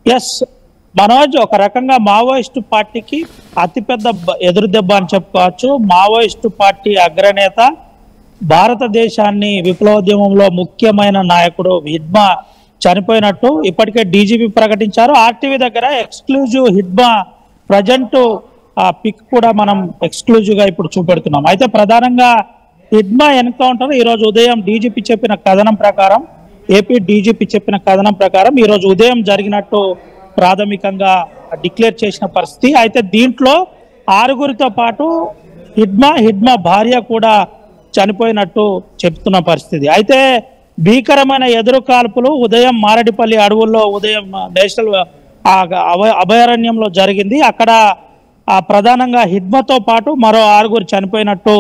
Yes Manoj, ఒక రకంగా Maoist పార్టీకి అతిపెద్ద ఎదురు దెబ్బ అని చెప్పుకోవచ్చు. మావోయిస్టు పార్టీ అగ్రనేత, భారతదేశాన్ని విప్లవోద్యమంలో ముఖ్యమైన నాయకుడు హిడ్మా చనిపోయినట్టు ఇప్పటికే డీజీపీ ప్రకటించారు. ఆర్టీవీ దగ్గర ఎక్స్క్లూజివ్ హిడ్మా ప్రజెంట్ పిక్ కూడా మనం ఎక్స్క్లూజివ్ గా ఇప్పుడు చూపెడుతున్నాం. అయితే ప్రధానంగా హిడ్మా ఎన్కౌంటర్ ఈ రోజు ఉదయం డీజీపీ చెప్పిన కథనం ప్రకారం, ఏపీ డీజీపీ చెప్పిన కథనం ప్రకారం ఈ రోజు ఉదయం జరిగినట్టు ప్రాథమికంగా డిక్లేర్ చేసిన పరిస్థితి. అయితే దీంట్లో 6గురితో పాటు హిడ్మా భార్య కూడా చనిపోయినట్టు చెప్తున్న పరిస్థితి. అయితే భీకరమైన ఎదురు కాల్పులు ఉదయం మారడిపల్లి అడవుల్లో ఉదయం నేషనల్ అభయారణ్యంలో జరిగింది. అక్కడ ప్రధానంగా హిడ్మాతో పాటు మరో 6గురు చనిపోయినట్టు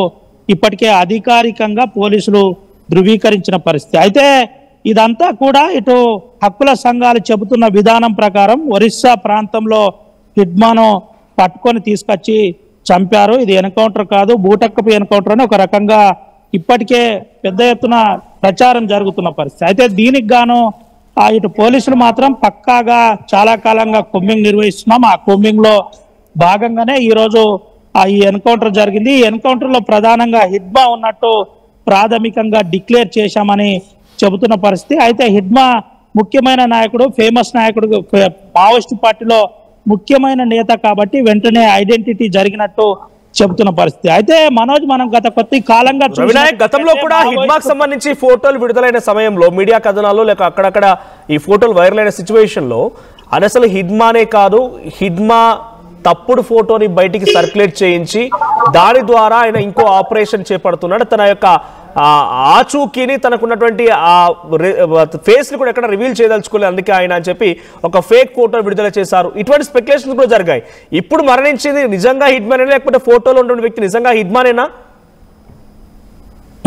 ఇప్పటికే అధికారికంగా పోలీసులు ధృవీకరించిన పరిస్థితి. అయితే ఇదంతా కూడా ఇటు హక్కుల సంఘాలు చెబుతున్న విధానం ప్రకారం ఒరిస్సా ప్రాంతంలో హిడ్మాను పట్టుకొని తీసుకొచ్చి చంపారు. ఇది ఎన్కౌంటర్ కాదు, బూటక్కపు ఎన్కౌంటర్ అని ఒక రకంగా ఇప్పటికే పెద్ద ఎత్తున ప్రచారం జరుగుతున్న పరిస్థితి. అయితే దీనికి గాను ఇటు పోలీసులు మాత్రం పక్కాగా చాలా కాలంగా కొమ్మింగ్ నిర్వహిస్తున్నాం. ఆ కొమ్మింగ్ లో భాగంగానే ఈరోజు ఈ ఎన్కౌంటర్ జరిగింది. ఈ ఎన్కౌంటర్ లో ప్రధానంగా హిడ్మా ఉన్నట్టు ప్రాథమికంగా డిక్లేర్ చేశామని చెబుతున్న పరిస్థితి. అయితే హిడ్మా ముఖ్యమైన నాయకుడు, ఫేమస్ నాయకుడు, మావోయిస్టు పార్టీలో ముఖ్యమైన నేత కాబట్టి వెంటనే ఐడెంటిటీ జరిగినట్టు చెబుతున్న పరిస్థితి. అయితే మనోజ్, మనం గత కొద్ది కాలంగా గతంలో కూడా హిడ్మాకు సంబంధించి ఫోటోలు విడుదలైన సమయంలో మీడియా కథనాలు లేక అక్కడక్కడ ఈ ఫోటోలు వైరల్ అయిన సిచ్యువేషన్ లో అసలు హిడ్మానే కాదు, హిడ్మా తప్పుడు ఫోటోని బయటికి సర్క్యులేట్ చేయించి దాని ద్వారా ఆయన ఇంకో ఆపరేషన్ చేపడుతున్నాడు. తన యొక్క ఆచూకీని, తనకున్నటువంటి ఆ ఫేస్ ని కూడా ఎక్కడ రివీల్ చేయదలుచుకోలేదు, అందుకే ఆయన అని చెప్పి ఒక ఫేక్ ఫోటో విడుదల చేశారు. ఇటువంటి స్పెక్యులేషన్స్ కూడా జరిగాయి. ఇప్పుడు మరణించింది నిజంగా హిడ్మానేనా, లేకపోతే ఫోటోలో ఉన్న వ్యక్తి నిజంగా హిడ్మానేనా?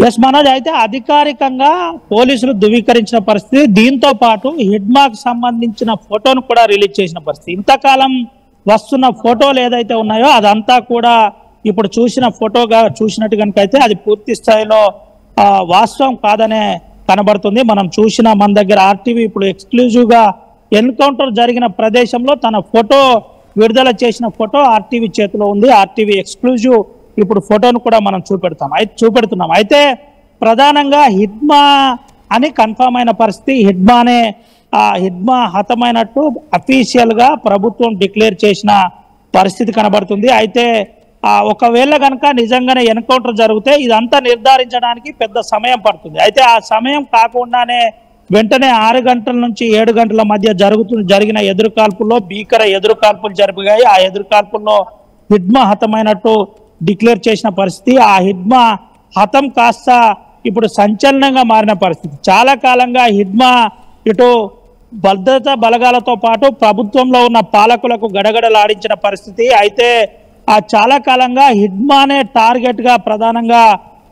ఎస్ మనోజ్, అయితే అధికారికంగా పోలీసులు ధృవీకరించిన పరిస్థితి. దీంతో పాటు హిడ్మాకు సంబంధించిన ఫోటోను కూడా రిలీజ్ చేసిన పరిస్థితి. ఇంతకాలం వస్తున్న ఫోటోలు ఏదైతే ఉన్నాయో అదంతా కూడా ఇప్పుడు ఫోటోగా చూసినట్టు కనుక అయితే అది పూర్తి స్థాయిలో వాస్తవం కాదనే కనబడుతుంది. మనం మన దగ్గర ఆర్టీవీ ఇప్పుడు ఎక్స్క్లూజివ్ గా ఎన్కౌంటర్ జరిగిన ప్రదేశంలో తన ఫోటో విడుదల చేసిన ఫోటో ఆర్టీవీ చేతిలో ఉంది. ఆర్టీవీ ఎక్స్క్లూజివ్ ఇప్పుడు ఫోటోను కూడా మనం చూపెడుతున్నాం. అయితే ప్రధానంగా హిడ్మా అని కన్ఫర్మ్ అయిన పరిస్థితి. హిడ్మా హతమైనట్టు అఫీషియల్ గా ప్రభుత్వం డిక్లేర్ చేసిన పరిస్థితి కనబడుతుంది. అయితే ఒకవేళ కనుక నిజంగానే ఎన్కౌంటర్ జరిగితే ఇదంతా నిర్ధారించడానికి పెద్ద సమయం పడుతుంది. అయితే ఆ సమయం కాకుండానే వెంటనే 6 గంటల నుంచి 7 గంటల మధ్య జరిగిన ఎదురుకాల్పుల్లో భీకర ఎదురుకాల్పులు జరిగాయి. ఆ ఎదురుకాల్పుల్లో హిడ్మా హతమైనట్టు డిక్లేర్ చేసిన పరిస్థితి. ఆ హిడ్మా హతం కాస్త ఇప్పుడు సంచలనంగా మారిన పరిస్థితి. చాలా కాలంగా హిడ్మా ఇటు భద్రతా బలగాలతో పాటు ప్రభుత్వంలో ఉన్న పాలకులకు గడగడలాడించిన పరిస్థితి. అయితే చాలా కాలంగా హిడ్మానే టార్గెట్ గా ప్రధానంగా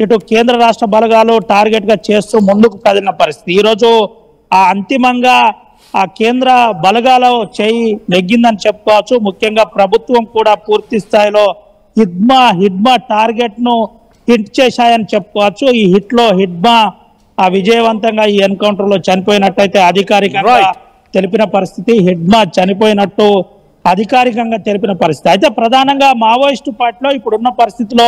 ఇటు కేంద్ర రాష్ట్ర బలగాలు టార్గెట్ గా చేస్తూ ముందుకు కదిలిన పరిస్థితి. ఈరోజు అంతిమంగా కేంద్ర బలగాల చేయి నెగ్గిందని చెప్పుకోవచ్చు. ముఖ్యంగా ప్రభుత్వం కూడా పూర్తి స్థాయిలో హిడ్మా టార్గెట్ ను హిట్ చేశాయని చెప్పుకోవచ్చు. ఈ హిట్ లో హిడ్మా విజయవంతంగా ఈ ఎన్కౌంటర్ లో చనిపోయినట్టయితే అధికారికంగా తెలిపిన పరిస్థితి. హిడ్మా చనిపోయినట్టు అధికారికంగా తెలిపిన పరిస్థితి. అయితే ప్రధానంగా మావోయిస్టు పార్టీలో ఇప్పుడున్న పరిస్థితిలో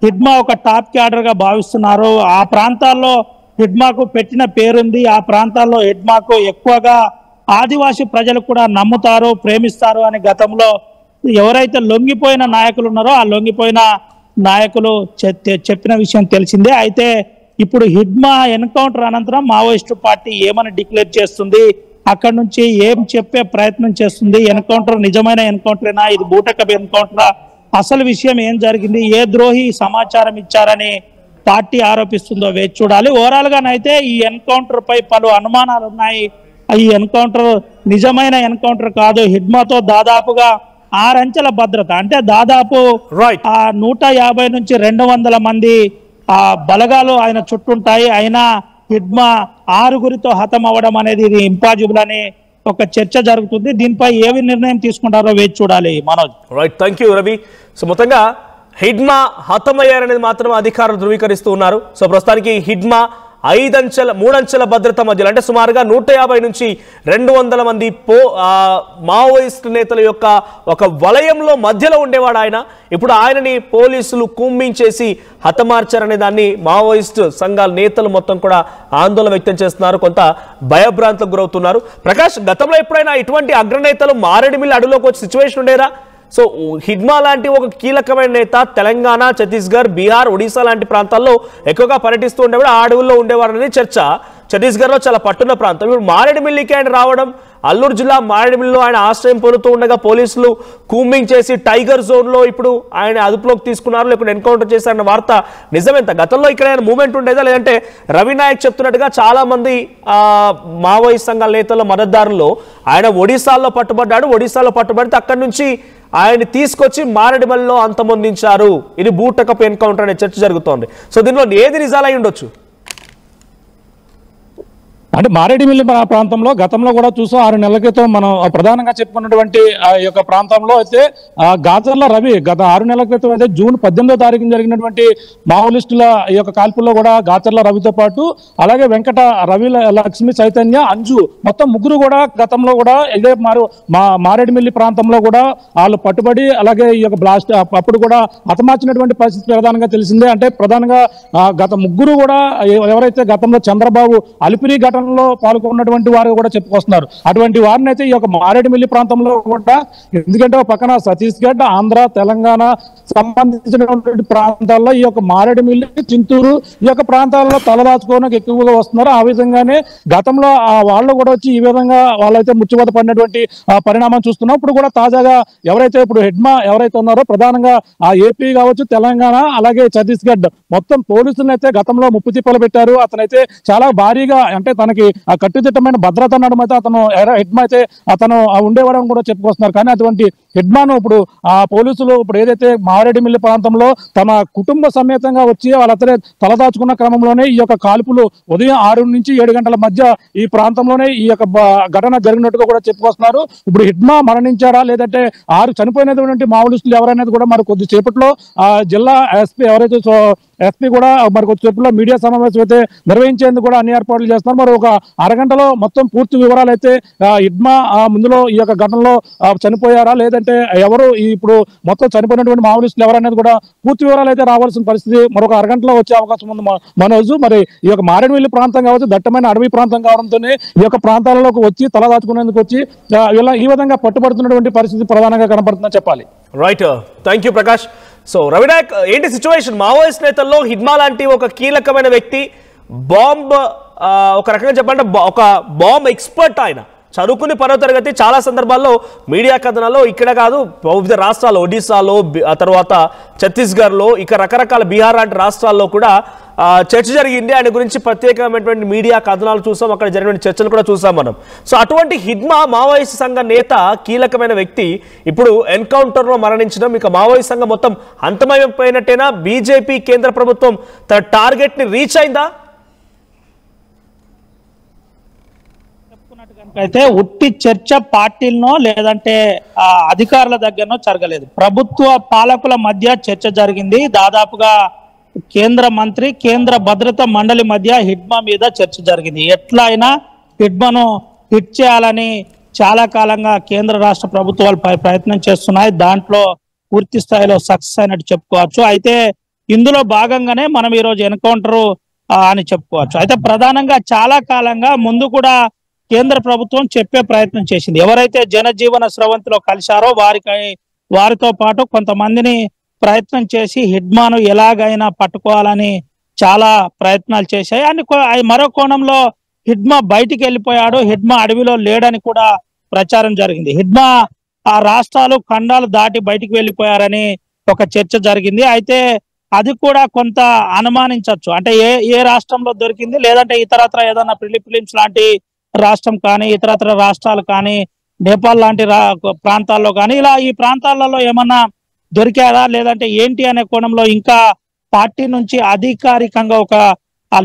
హిడ్మా ఒక టాప్ క్యాడర్ గా భావిస్తున్నారు. ఆ ప్రాంతాల్లో హిడ్మాకు పెట్టిన పేరుంది. ఆ ప్రాంతాల్లో హిడ్మాకు ఎక్కువగా ఆదివాసీ ప్రజలు కూడా నమ్ముతారు, ప్రేమిస్తారు అని గతంలో ఎవరైతే లొంగిపోయిన నాయకులు ఉన్నారో ఆ లొంగిపోయిన నాయకులు చెప్పిన విషయం తెలిసిందే. అయితే ఇప్పుడు హిడ్మా ఎన్కౌంటర్ అనంతరం మావోయిస్టు పార్టీ ఏమని డిక్లేర్ చేస్తుంది, అక్కడి నుంచి ఏం చెప్పే ప్రయత్నం చేస్తుంది, ఎన్కౌంటర్ నిజమైన ఎన్కౌంటరేనా, ఇది బూటకపు ఎన్కౌంటరా, అసలు విషయం ఏం జరిగింది, ఏ ద్రోహి సమాచారం ఇచ్చారని పార్టీ ఆరోపిస్తుందో వేచి చూడాలి. ఓవరాల్ గానైతే ఈ ఎన్కౌంటర్ పై పలు అనుమానాలు ఉన్నాయి. ఈ ఎన్కౌంటర్ నిజమైన ఎన్కౌంటర్ కాదు. హిడ్మాతో దాదాపుగా 6 అంచెల భద్రత, అంటే దాదాపు 150 నుంచి 200 మంది బలగాలు ఆయన చుట్టుంటాయి. అయినా హిడ్మా 6గురితో హతం అవ్వడం అనేది ఇది ఇంపాసిబుల్ అని ఒక చర్చ జరుగుతుంది. దీనిపై ఏవి నిర్ణయం తీసుకుంటారో వేచి చూడాలి Manoj. Right, thank you Ravi. So మొత్తంగా హిడ్మా హతమయ్యారనేది మాత్రం అధికారులు ధృవీకరిస్తూ ఉన్నారు. సో ప్రస్తుతానికి హిడ్మా మూడంచెల భద్రత మధ్యలో అంటే సుమారుగా 150 నుంచి 200 మంది మావోయిస్ట్ నేతల యొక్క ఒక వలయంలో మధ్యలో ఉండేవాడు ఆయన. ఇప్పుడు ఆయనని పోలీసులు కుమ్మించేసి హతమార్చారనే దాన్ని మావోయిస్ట్ సంఘాల నేతలు మొత్తం కూడా ఆందోళన వ్యక్తం చేస్తున్నారు, కొంత భయభ్రాంతులకు గురవుతున్నారు. ప్రకాష్, గతంలో ఎప్పుడైనా ఇటువంటి అగ్రనేతలు మారేడుమిల్లి అడుగులోకి వచ్చే సిచ్యువేషన్ ఉండేదా? సో హిడ్మా లాంటి ఒక కీలకమైన నేత తెలంగాణ, ఛత్తీస్గఢ్, బీహార్, ఒడిశా లాంటి ప్రాంతాల్లో ఎక్కువగా పర్యటిస్తూ ఉండేవాడు, ఆ అడవుల్లో ఉండేవారని చర్చ. ఛత్తీస్గఢ్లో చాలా పట్టున్న ప్రాంతం. ఇప్పుడు మారేడుమిల్లికి ఆయన రావడం, అల్లూరు జిల్లా మారేడుమిల్లిలో ఆయన ఆశ్రయం పొందుతూ ఉండగా పోలీసులు కూంబింగ్ చేసి టైగర్ జోన్లో ఇప్పుడు ఆయన అదుపులోకి తీసుకున్నారు, లేకుంటే ఎన్కౌంటర్ చేశారన్న వార్త నిజమేంత? గతంలో ఇక్కడ ఆయన మూవ్మెంట్ ఉండేదా, లేదంటే రవి నాయక్ చెప్తున్నట్టుగా చాలా మంది మావోయిస్ట్ సంఘాల నేతల మద్దతుదారుల్లో ఆయన ఒడిశాలో పట్టుబడితే అక్కడి నుంచి ఆయన్ని తీసుకొచ్చి మారేడుమిల్లిలో అంతమొందించారు, ఇది బూటకపు ఎన్కౌంటర్ అనే చర్చ జరుగుతోంది. సో దీనిలో ఏది నిజాలై ఉండొచ్చు? అంటే మారేడుమిల్లి ప్రాంతంలో గతంలో కూడా చూసాం, 6 నెలల క్రితం మనం ప్రధానంగా చెప్పుకున్నటువంటి ఆ యొక్క ప్రాంతంలో అయితే గాజర్ల రవి గత 6 నెలల క్రితం అయితే జూన్ 18వ తారీఖున జరిగినటువంటి మావోయిస్టుల ఈ యొక్క కాల్పుల్లో కూడా గాజర్ల రవితో పాటు అలాగే వెంకట రవి, లక్ష్మి, చైతన్య, అంజు మొత్తం ముగ్గురు కూడా గతంలో కూడా ఇదే మారేడుమిల్లి ప్రాంతంలో కూడా వాళ్ళు పట్టుబడి అలాగే ఈ యొక్క బ్లాస్ట్ అప్పుడు కూడా హతమార్చినటువంటి పరిస్థితి ప్రధానంగా తెలిసిందే. అంటే ప్రధానంగా గత ముగ్గురు కూడా ఎవరైతే గతంలో చంద్రబాబు అలిపిరి ఘటన పాల్గొన్నటువంటి వారు కూడా చెప్పుకొస్తున్నారు. అటువంటి వారిని అయితే ఈ యొక్క మారేడుమిల్లి ప్రాంతంలో కూడా, ఎందుకంటే పక్కన ఛత్తీస్గఢ్, ఆంధ్ర, తెలంగాణ సంబంధించినటువంటి ప్రాంతాల్లో ఈ యొక్క మారేడుమిల్లి, చింతూరు ఈ యొక్క ప్రాంతాల్లో తలదాచుకోవడానికి ఎక్కువగా వస్తున్నారు. ఆ విధంగానే గతంలో వాళ్ళు కూడా వచ్చి ఈ విధంగా వాళ్ళైతే ముచ్చిబత పడినటువంటి పరిణామం చూస్తున్నాం. ఇప్పుడు కూడా తాజాగా ఎవరైతే ఇప్పుడు హెడ్మా ఎవరైతే ఉన్నారో ప్రధానంగా ఆ ఏపీ కావచ్చు, తెలంగాణ అలాగే ఛత్తీస్గఢ్ మొత్తం పోలీసులను అయితే గతంలో ముప్పు తిప్పలు పెట్టారు. అతనైతే చాలా భారీగా అంటే తనకి ఆ కట్టుదిట్టమైన భద్రత నడుమైతే అతను హెడ్మా అయితే అతను ఉండేవాడని కూడా చెప్పుకొస్తున్నారు. కానీ అటువంటి హెడ్మాను ఇప్పుడు ఆ పోలీసులు ఇప్పుడు ఏదైతే మారేడుమిల్లి ప్రాంతంలో తమ కుటుంబ సమేతంగా వచ్చి వాళ్ళతనే తలదాచుకున్న క్రమంలోనే ఈ యొక్క కాల్పులు ఉదయం 6 నుంచి 7 గంటల మధ్య ఈ ప్రాంతంలోనే ఈ యొక్క ఘటన జరిగినట్టుగా కూడా చెప్పుకొస్తున్నారు. ఇప్పుడు హెడ్మా మరణించారా లేదంటే 6 చనిపోయినటువంటి మావోయిస్టులు ఎవరనేది కూడా మరి కొద్దిసేపట్లో ఆ జిల్లా ఎస్పీ ఎవరైతే ఎస్పీ కూడా మరి కొద్దిసేపట్లో మీడియా సమావేశం అయితే నిర్వహించేందుకు కూడా అన్ని ఏర్పాట్లు చేస్తున్నారు. మరి ఒక అరగంటలో మొత్తం పూర్తి వివరాలు అయితే హెడ్మా ముందులో ఈ యొక్క ఘటనలో చనిపోయారా లేదంటే ఎవరు ఇప్పుడు మొత్తం చనిపోయినటువంటి మావోయిస్టులు ఎవరనేది కూడా పూర్తి వివరాలు అయితే రావాల్సిన పరిస్థితి మరొక అరగంటలో వచ్చే అవకాశం ఉంది మనోజు. మరి ఈ యొక్క మారేడుమిల్లి ప్రాంతం కావచ్చు, దట్టమైన అడవి ప్రాంతం కావడంతోనే ఈ యొక్క ప్రాంతాలలోకి వచ్చి తలదాచుకునేందుకు వచ్చి ఈ విధంగా పట్టుబడుతున్నటువంటి పరిస్థితి ప్రధానంగా కనపడుతుందని చెప్పాలి. Right, thank you Prakash. So Ravinayak, ఏంటి సిచ్యువేషన్? మావోయిస్ట్ నేతల్లో హిడ్మా లాంటి ఒక కీలకమైన వ్యక్తి, బాంబ్ ఒక రకంగా చెప్పాలంటే ఒక బాంబ్ ఎక్స్పర్ట్, ఆయన చదువుకుని 10వ తరగతి. చాలా సందర్భాల్లో మీడియా కథనాల్లో ఇక్కడ కాదు వివిధ రాష్ట్రాల్లో, ఒడిశాలో, ఆ తర్వాత ఛత్తీస్గఢ్లో, ఇక రకరకాల బీహార్ లాంటి రాష్ట్రాల్లో కూడా చర్చ జరిగింది. ఆయన గురించి ప్రత్యేకమైనటువంటి మీడియా కథనాలు చూసాం, అక్కడ జరిగిన చర్చలు కూడా చూసాం మనం. సో అటువంటి హిడ్మా మావోయిస్ట్ సంఘ నేత, కీలకమైన వ్యక్తి ఇప్పుడు ఎన్కౌంటర్లో మరణించడం, ఇక మావోయిస్ట్ సంఘం మొత్తం అంతమైపోయినట్టేనా? బీజేపీ కేంద్ర ప్రభుత్వం తన టార్గెట్ని రీచ్ అయిందా? అయితే ఉట్టి చర్చ పార్టీలనో లేదంటే అధికారుల దగ్గరనో జరగలేదు, ప్రభుత్వ పాలకుల మధ్య చర్చ జరిగింది. దాదాపుగా కేంద్ర మంత్రి, కేంద్ర భద్రతా మండలి మధ్య హిడ్మా మీద చర్చ జరిగింది. ఎట్లా అయినా హిడ్మాను హిట్ చేయాలని చాలా కాలంగా కేంద్ర రాష్ట్ర ప్రభుత్వాలు ప్రయత్నం చేస్తున్నాయి. దాంట్లో పూర్తి స్థాయిలో సక్సెస్ అయినట్టు చెప్పుకోవచ్చు. అయితే ఇందులో భాగంగానే మనం ఈరోజు ఎన్కౌంటర్ అని చెప్పుకోవచ్చు. అయితే ప్రధానంగా చాలా కాలంగా ముందు కూడా కేంద్ర ప్రభుత్వం చెప్పే ప్రయత్నం చేసింది. ఎవరైతే జనజీవన స్రవంతిలో కలిశారో వారితో పాటు కొంతమందిని ప్రయత్నం చేసి హిడ్మాను ఎలాగైనా పట్టుకోవాలని చాలా ప్రయత్నాలు చేశాయి. అని మరో కోణంలో హిడ్మా బయటికి వెళ్ళిపోయాడు, హిడ్మా అడవిలో లేడని కూడా ప్రచారం జరిగింది. హిడ్మా ఆ రాష్ట్రాలు, ఖండాలు దాటి బయటికి వెళ్ళిపోయారని ఒక చర్చ జరిగింది. అయితే అది కూడా కొంత అనుమానించవచ్చు. అంటే ఏ రాష్ట్రంలో దొరికింది, లేదంటే ఇతరత్ర ఏదైనా ఫిలిప్పీన్స్ లాంటి రాష్ట్రం కానీ, ఇతరత్ర రాష్ట్రాలు కానీ, నేపాల్ లాంటి ప్రాంతాల్లో కానీ, ఇలా ఈ ప్రాంతాలలో ఏమన్నా దొరికారా లేదంటే ఏంటి అనే కోణంలో ఇంకా పార్టీ నుంచి అధికారికంగా ఒక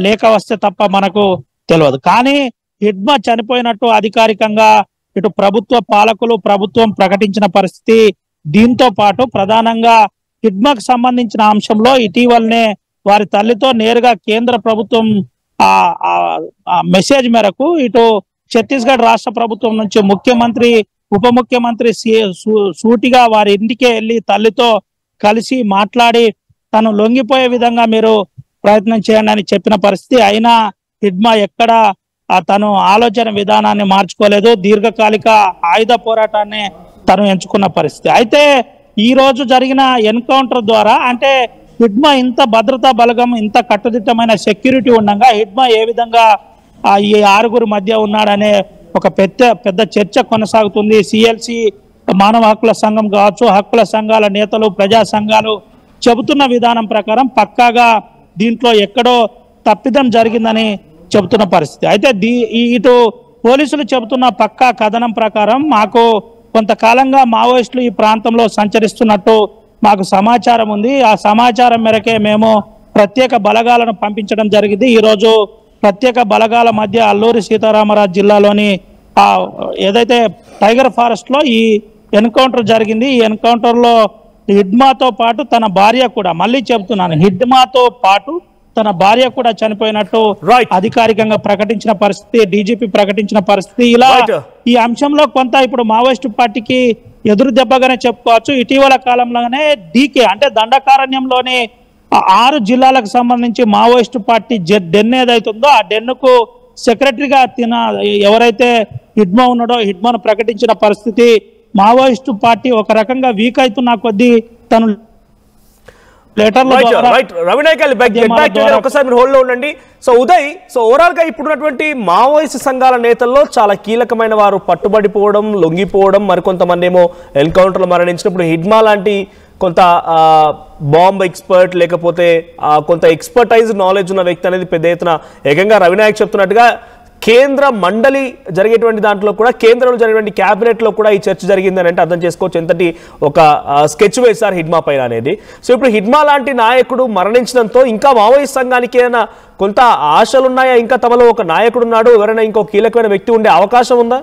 లేఖ వస్తే తప్ప మనకు తెలియదు. కానీ హిడ్మా చనిపోయినట్టు అధికారికంగా ఇటు ప్రభుత్వ పాలకులు, ప్రభుత్వం ప్రకటించిన పరిస్థితి. దీంతో పాటు ప్రధానంగా హిడ్మాకు సంబంధించిన అంశంలో ఇటీవలనే వారి తల్లితో నేరుగా కేంద్ర ప్రభుత్వం ఆ మెసేజ్ మేరకు ఇటు ఛత్తీస్గఢ్ రాష్ట్ర ప్రభుత్వం నుంచి ముఖ్యమంత్రి ఉప ముఖ్యమంత్రి సూటిగా వారి ఇంటికే వెళ్ళి తల్లితో కలిసి మాట్లాడి తను లొంగిపోయే విధంగా మీరు ప్రయత్నం చేయండి అని చెప్పిన పరిస్థితి. అయినా హిడ్మా ఎక్కడ తను ఆలోచన విధానాన్ని మార్చుకోలేదు, దీర్ఘకాలిక ఆయుధ పోరాటాన్ని తను ఎంచుకున్న పరిస్థితి. అయితే ఈ రోజు జరిగిన ఎన్కౌంటర్ ద్వారా అంటే హిడ్మా ఇంత భద్రతా బలగం, ఇంత కట్టుదిట్టమైన సెక్యూరిటీ ఉండగా హిడ్మా ఏ విధంగా ఈ 6 మధ్య ఉన్నాడనే ఒక పెద్ద చర్చ కొనసాగుతుంది. సిఎల్సి మానవ హక్కుల సంఘం కావచ్చు, హక్కుల సంఘాల నేతలు, ప్రజా సంఘాలు చెబుతున్న విధానం ప్రకారం పక్కాగా దీంట్లో ఎక్కడో తప్పిదం జరిగిందని చెబుతున్న పరిస్థితి. అయితే ఇటు పోలీసులు చెబుతున్న పక్కా కథనం ప్రకారం మాకు కొంతకాలంగా మావోయిస్టులు ఈ ప్రాంతంలో సంచరిస్తున్నట్టు మాకు సమాచారం ఉంది. ఆ సమాచారం మేరకే మేము ప్రత్యేక బలగాలను పంపించడం జరిగింది. ఈరోజు ప్రత్యేక బలగాల మధ్య అల్లూరి సీతారామరాజు జిల్లాలోని ఏదైతే టైగర్ ఫారెస్ట్ లో ఈ ఎన్కౌంటర్ జరిగింది. ఈ ఎన్కౌంటర్ లో హిడ్మాతో పాటు తన భార్య కూడా, మళ్ళీ చెబుతున్నాను, హిడ్మాతో పాటు తన భార్య కూడా చనిపోయినట్టు అధికారికంగా ప్రకటించిన పరిస్థితి, డీజీపీ ప్రకటించిన పరిస్థితి. ఇలా ఈ అంశంలో కొంత ఇప్పుడు మావోయిస్టు పార్టీకి ఎదురు దెబ్బగానే చెప్పుకోవచ్చు. ఇటీవల కాలంలోనే డీకే అంటే దండకారణ్యంలోని 6 జిల్లాలకు సంబంధించి మావోయిస్టు పార్టీ డెన్ ఏదైతుందో ఆ డెన్నుకు సెక్రటరీగా ఎవరైతే హిడ్మా ఉన్నాడో హిడ్మాను ప్రకటించిన పరిస్థితి. మావోయిస్టు పార్టీ ఒక రకంగా వీక్ అవుతున్న కొద్దీ తను ఒకసారి మీరు హోల్డ్ లో ఉండండి. సో ఉదయ్, సో ఓవరాల్ గా ఇప్పుడున్నటువంటి మావోయిస్ట్ సంఘాల నేతల్లో చాలా కీలకమైన వారు పట్టుబడిపోవడం, లొంగిపోవడం, మరికొంతమంది ఏమో ఎన్కౌంటర్లు మరణించినప్పుడు హిడ్మా లాంటి కొంత బాంబ్ ఎక్స్పర్ట్ లేకపోతే కొంత ఎక్స్పర్టైజ్ నాలెడ్జ్ ఉన్న వ్యక్తి అనేది పెద్ద ఎత్తున ఏకంగా రవినాయక్ చెప్తున్నట్టుగా కేంద్ర మండలి జరిగేటువంటి దాంట్లో కూడా, కేంద్రంలో జరిగేటువంటి క్యాబినెట్ లో కూడా ఈ చర్చ జరిగిందని అంటే అర్థం చేసుకోవచ్చు ఎంతటి ఒక స్కెచ్ వేశారు హిడ్మా పైన అనేది. సో ఇప్పుడు హిడ్మా లాంటి నాయకుడు మరణించడంతో ఇంకా మావోయిస్ట్ సంఘానికి ఏమైనా కొంత ఆశలున్నాయా? ఇంకా తమలో ఒక నాయకుడు ఉన్నాడు, ఎవరైనా ఇంకో కీలకమైన వ్యక్తి ఉండే అవకాశం ఉందా?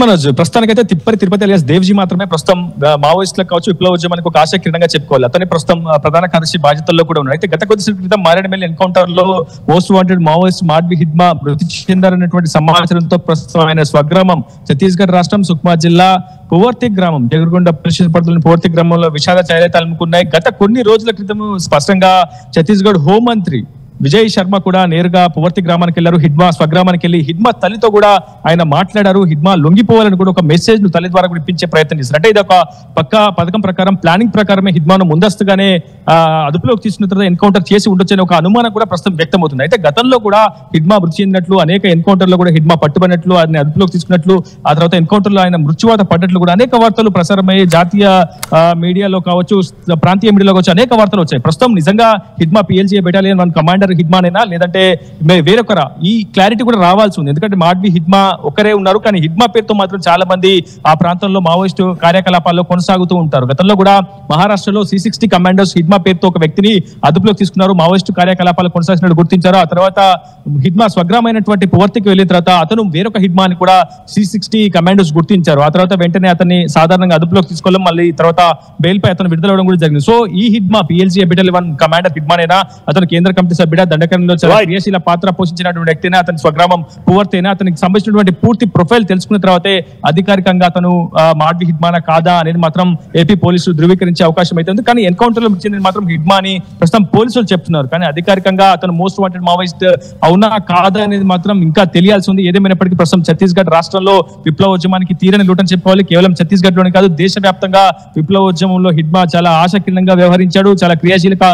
మనోజ్, ప్రస్తుతానికైతే తిరుపతి అలియాస్ దేవ్జీ మాత్రమే ప్రస్తుతం మావోయిస్టులకు కావచ్చు విప్లవోద్యమానికి ఒక ఆశాకిరణంగా చెప్పుకోవాలి. అతని ప్రస్తుతం ప్రధాన కార్యదర్శి బాధ్యతల్లో కూడా ఉన్నారు. అయితే గత కొద్దిసేపు క్రితం మారేడుమిల్లి ఎన్కౌంటర్ లో మోస్ట్ వాంటెడ్ మావోయిస్ట్ మాడ్వి హిడ్మా మృతి చెందారనేటువంటి సమాచారంతో ప్రస్తుతం ఆయన స్వగ్రామం ఛత్తీస్గఢ్ రాష్ట్రం సుక్మా జిల్లా పువర్తి గ్రామం, జగర్గొండ పరిషత్ పరిధిలోని పువర్తి గ్రామంలో విషాద ఛాయలైతే అలుముకున్నాయి. గత కొన్ని రోజుల క్రితం స్పష్టంగా ఛత్తీస్గఢ్ హోంమంత్రి విజయ్ శర్మ కూడా నేరుగా పువర్తి గ్రామానికి వెళ్లారు. హిడ్మా స్వగ్రామానికి వెళ్లి హిడ్మా తల్లితో కూడా ఆయన మాట్లాడారు. హిడ్మా లొంగిపోవాలని కూడా ఒక మెసేజ్ ను తల్లి ద్వారా కూడా ఇప్పించే ప్రయత్నం చేశారు. అంటే ఇది ఒక పక్కా పథకం ప్రకారం, ప్లానింగ్ ప్రకారమే హిడ్మాను ముందస్తుగానే అదుపులోకి తీసుకున్న తర్వాత ఎన్కౌంటర్ చేసి ఉండొచ్చని ఒక అనుమానం కూడా ప్రస్తుతం వ్యక్తమవుతుంది. అయితే గతంలో కూడా హిడ్మా మృతి చెందినట్లు, అనేక ఎన్కౌంటర్ లో కూడా హిడ్మా పట్టుబడినట్లు, ఆయన అదుపులోకి తీసుకున్నట్లు, ఆ తర్వాత ఎన్కౌంటర్ లో ఆయన మృత్యువాత పడ్డట్లు కూడా అనేక వార్తలు ప్రసారమయ్యే జాతీయ మీడియాలో కావచ్చు, ప్రాంతీయ మీడియాలో కావచ్చు అనేక వార్తలు వచ్చాయి. ప్రస్తుతం నిజంగా హిడ్మా PLGA బెటాలియన్ 1 కమాండర్ హిడ్మానేనా లేదంటే వేరొకరా, ఈ క్లారిటీ కూడా రావాల్సి ఉంది. ఎందుకంటే మాడ్వి హిడ్మా ఒకరే ఉన్నారు, కానీ హిడ్మా పేరుతో మాత్రం చాలా మంది ఆ ప్రాంతంలో మావోయిస్టు కార్యకలాపాల్లో కొనసాగుతూ ఉంటారు. గతంలో కూడా మహారాష్ట్రలో C60 కమాండోస్ హిడ్మా పేరుతో ఒక వ్యక్తిని అదుపులోకి తీసుకున్నారు, మావోయిస్టు కార్యకలాపాలు కొనసాగినట్టు గుర్తించారు. ఆ తర్వాత హిడ్మా స్వగ్రామైనటువంటి పువర్తికి వెళ్ళిన తర్వాత అతను వేరొక హిడ్మాని కూడా C60 కమాండోస్ గుర్తించారు. ఆ తర్వాత వెంటనే అతన్ని సాధారణంగా అదుపులోకి తీసుకోవడం, మళ్ళీ తర్వాత బెయిల్ పై అతను విడుదలవడం కూడా జరిగింది. సో ఈ హిడ్మా PLGA బెటాలియన్ 1 కమాండర్ హిడ్మానేనా, అతను కేంద్ర కమిటీ సభ్యుడు, దండకరణలో చాలా క్రియాశీల పాత్ర పోషించినటువంటి వ్యక్తినా, అతని స్వగ్రామం పువర్తేనా, అతనికి సంబంధించినటువంటి పూర్తి ప్రొఫైల్ తెలుసుకున్న తర్వాతే అధికారికంగా అతను మాడ్వి హిడ్మానా కాదా అనేది మాత్రం ఏపీ పోలీసులు ధృవీకరించే అవకాశం అయితే ఉంది. కానీ ఎన్కౌంటర్ లో చెందిన మాత్రం హిడ్మా అని ప్రస్తుతం పోలీసులు చెప్తున్నారు. కానీ అధికారికంగా అతను మోస్ట్ వాంటెడ్ మావోయిస్ట్ అవునా కాదా అనేది మాత్రం ఇంకా తెలియాల్సి ఉంది. ఏదేమైనప్పటికీ ప్రస్తుతం ఛత్తీస్గఢ్ రాష్ట్రంలో విప్లవోద్యమానికి తీరని లోటని చెప్పుకోవాలి. కేవలం ఛత్తీస్గఢ్ లోనే కాదు, దేశవ్యాప్తంగా విప్లవోద్యమంలో హిడ్మా చాలా ఆశాకిరణంగా వ్యవహరించాడు, చాలా క్రియాశీలక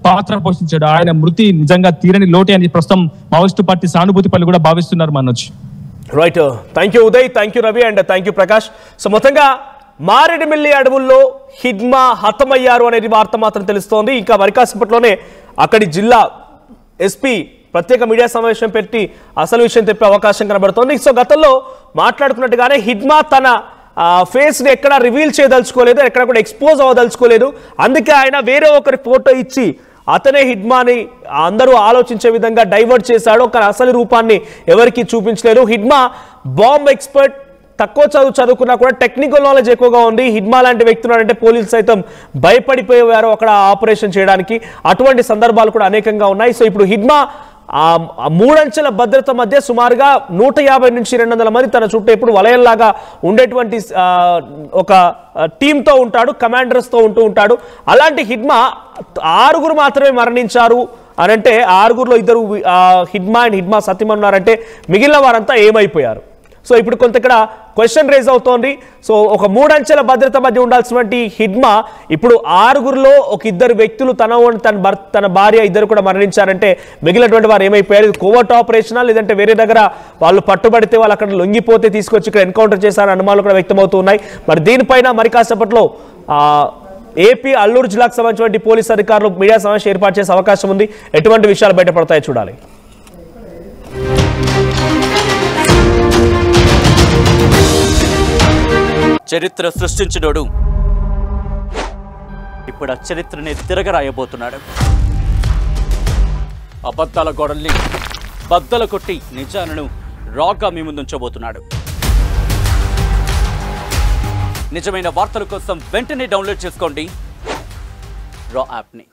పాత్ర పోషించాడు. ఆయన మృతి నిజంగా తీరని లోటే అని ప్రస్తుతం మావోయిస్టు పార్టీ సానుభూతి పనులు కూడా భావిస్తున్నారు. Manoj, right, thank you Uday, thank you Ravi and thank you Prakash. So మొత్తంగా మారేడుమిల్లి అడవుల్లో హిడ్మా హతమయ్యారు అనేది వార్త మాత్రం తెలుస్తోంది. ఇంకా వరికాసేపట్లోనే అక్కడి జిల్లా ఎస్పీ ప్రత్యేక మీడియా సమావేశం పెట్టి అసలు విషయం చెప్పే అవకాశం కనబడుతోంది. సో గతంలో మాట్లాడుకున్నట్టుగానే హిడ్మా తన ఫేస్ ని ఎక్కడ రివీల్ చేయదలుచుకోలేదు, ఎక్కడ కూడా ఎక్స్పోజ్ అవ్వదలుచుకోలేదు. అందుకే ఆయన వేరే ఒకరి ఫోటో ఇచ్చి అతనే హిడ్మాని అందరూ ఆలోచించే విధంగా డైవర్ట్ చేశాడు. కానీ అసలు రూపాన్ని ఎవరికి చూపించలేదు. హిడ్మా బాంబ్ ఎక్స్పర్ట్, తక్కువ చదువుకున్నా కూడా టెక్నికల్ నాలెడ్జ్ ఎక్కువగా ఉంది. హిడ్మా లాంటి వ్యక్తులు అంటే పోలీసులు సైతం భయపడిపోయేవారు అక్కడ ఆపరేషన్ చేయడానికి. అటువంటి సందర్భాలు కూడా అనేకంగా ఉన్నాయి. సో ఇప్పుడు హిడ్మా 3 అంచెల భద్రత మధ్య సుమారుగా 150 నుంచి 200 మంది తన చుట్టూ ఎప్పుడు వలయంలాగా ఉండేటువంటి ఒక టీంతో ఉంటాడు, కమాండర్స్తో ఉంటాడు. అలాంటి హిడ్మా 6 మాత్రమే మరణించారు అని అంటే 6లో 2 హిడ్మా అండ్ హిడ్మా సత్యం ఉన్నారంటే మిగిలిన వారంతా ఏమైపోయారు? సో ఇప్పుడు కొంత ఇక్కడ క్వశ్చన్ రేజ్ అవుతోంది. సో ఒక 3 అంచెల భద్రత మధ్య ఉండాల్సినటువంటి హిడ్మా ఇప్పుడు 6లో ఒక 2 వ్యక్తులు తన భార్య 2 కూడా మరణించారంటే మిగిలినటువంటి వారు ఏమైపోయారు? ఇది కోవర్ట్ ఆపరేషనా లేదంటే వేరే దగ్గర వాళ్ళు పట్టుబడితే వాళ్ళు అక్కడ లొంగిపోతే తీసుకొచ్చి ఇక్కడ ఎన్కౌంటర్ చేశారని అనుమానాలు కూడా వ్యక్తమవుతున్నాయి. మరి దీనిపైన మరి కాసేపట్లో ఏపీ అల్లూరు జిల్లాకు సంబంధించిన పోలీసు అధికారులు మీడియా సమావేశం ఏర్పాటు చేసే అవకాశం ఉంది. ఎటువంటి విషయాలు బయటపడతాయో చూడాలి. చరిత్ర సృష్టించినోడు ఇప్పుడు ఆ చరిత్రని తిరగరాయబోతున్నాడు. అబద్ధాల గోడల్ని బద్దలు కొట్టి నిజాలను రాగా మీ ముందుంచబోతున్నాడు. నిజమైన వార్తల కోసం వెంటనే డౌన్లోడ్ చేసుకోండి రా యాప్ని.